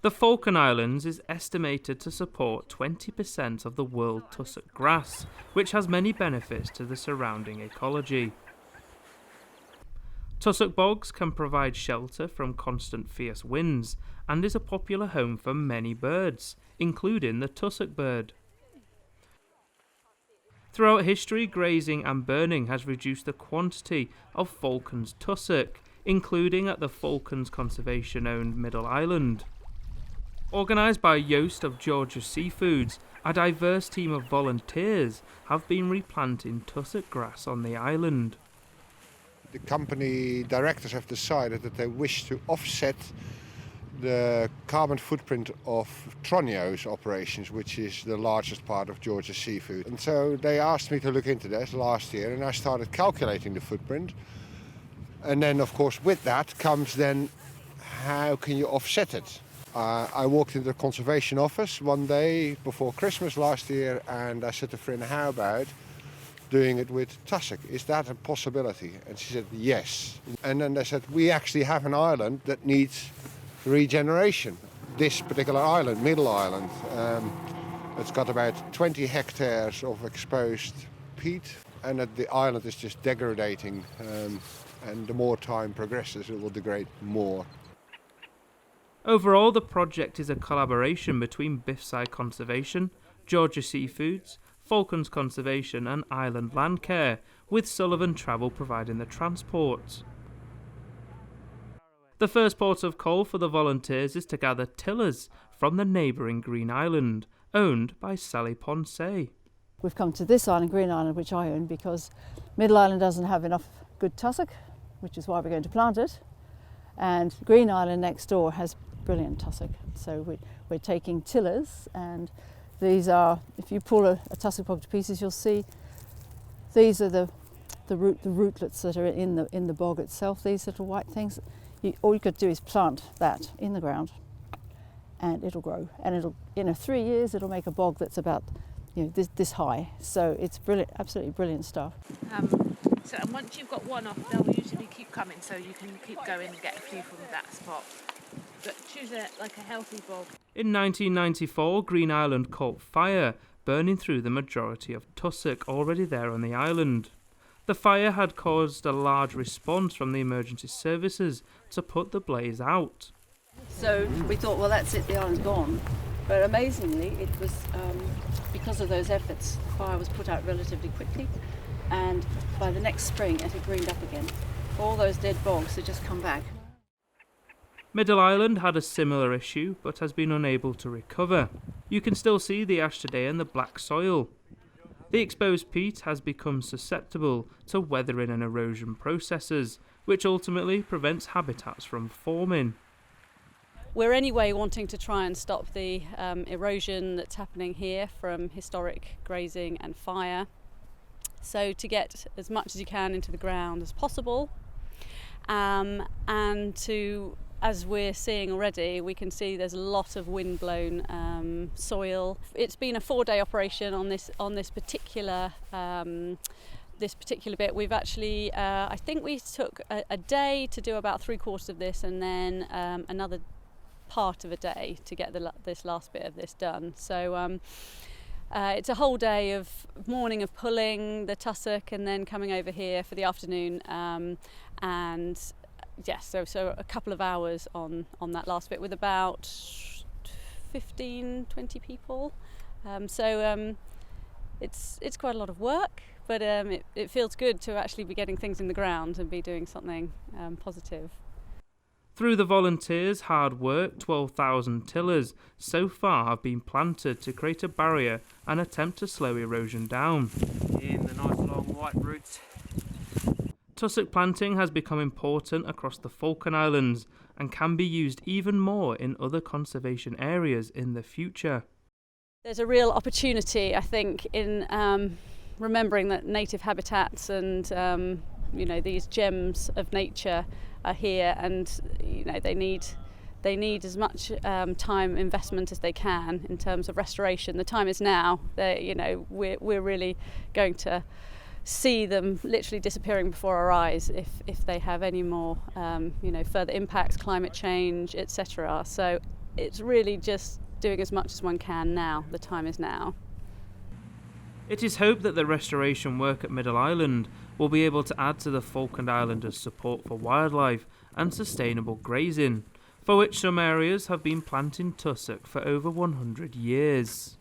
The Falkland Islands is estimated to support 20% of the world tussock grass, which has many benefits to the surrounding ecology. Tussock bogs can provide shelter from constant fierce winds and is a popular home for many birds, including the tussock bird. Throughout history, grazing and burning has reduced the quantity of Falklands tussock, including at the Falklands Conservation-owned Middle Island. Organised by Yost of Georgia Seafoods, a diverse team of volunteers have been replanting tussock grass on the island. The company directors have decided that they wish to offset the carbon footprint of Tronio's operations, which is the largest part of Georgia Seafood. And so they asked me to look into this last year, and I started calculating the footprint. And then, of course, with that comes then how can you offset it? I walked into the conservation office one day before Christmas last year, and I said to Frin, how about doing it with tussock? Is that a possibility? And she said, yes. And then they said, we actually have an island that needs regeneration. This particular island, Middle Island, it's got about 20 hectares of exposed peat, and that the island is just degrading, and the more time progresses, it will degrade more. Overall, the project is a collaboration between BFSAI Conservation, Georgia Seafoods, Falklands Conservation and Island Land Care, with Sullivan Travel providing the transport. The first port of call for the volunteers is to gather tillers from the neighbouring Green Island, owned by Sally Ponce. We've come to this island, Green Island, which I own, because Middle Island doesn't have enough good tussock, which is why we're going to plant it. And Green Island next door has brilliant tussock. So we're taking tillers, and these are, if you pull a tussock bog to pieces, you'll see these are the rootlets that are in the bog itself, these little white things. All you could do is plant that in the ground and it'll grow, and it'll, 3 years it'll make a bog that's about this high. So it's brilliant, absolutely brilliant stuff. So and once you've got one off, they'll usually keep coming, so you can keep going and get a few from that spot. But choose a healthy bog. In 1994, Green Island caught fire, burning through the majority of tussock already there on the island. The fire had caused a large response from the emergency services to put the blaze out. So we thought, well, that's it, the island's gone. But amazingly, it was because of those efforts, the fire was put out relatively quickly, and by the next spring it had greened up again. All those dead bogs had just come back. Middle Island had a similar issue, but has been unable to recover. You can still see the ash today in the black soil. The exposed peat has become susceptible to weathering and erosion processes, which ultimately prevents habitats from forming. We're anyway wanting to try and stop the erosion that's happening here from historic grazing and fire. So to get as much as you can into the ground as possible, and to, as we're seeing already, we can see there's a lot of wind-blown soil. It's been a 4-day operation on this particular bit. We've actually, I think we took a day to do about 3/4 of this, and then another part of a day to get this last bit of this done. So it's a whole day of morning of pulling the tussock and then coming over here for the afternoon, and yes, so a couple of hours on that last bit with about 15, 20 people. It's quite a lot of work, but it feels good to actually be getting things in the ground and be doing something positive. Through the volunteers' hard work, 12,000 tillers so far have been planted to create a barrier and attempt to slow erosion down. In the nice long white roots. Tussock planting has become important across the Falkland Islands and can be used even more in other conservation areas in the future. There's a real opportunity, I think, in remembering that native habitats and these gems of nature are here, and they need as much time investment as they can in terms of restoration. The time is now. We're really going to see them literally disappearing before our eyes if they have any more further impacts, climate change, etc. So it's really just doing as much as one can now. The time is now. It is hoped that the restoration work at Middle Island will be able to add to the Falkland Islanders' support for wildlife and sustainable grazing, for which some areas have been planting tussock for over 100 years.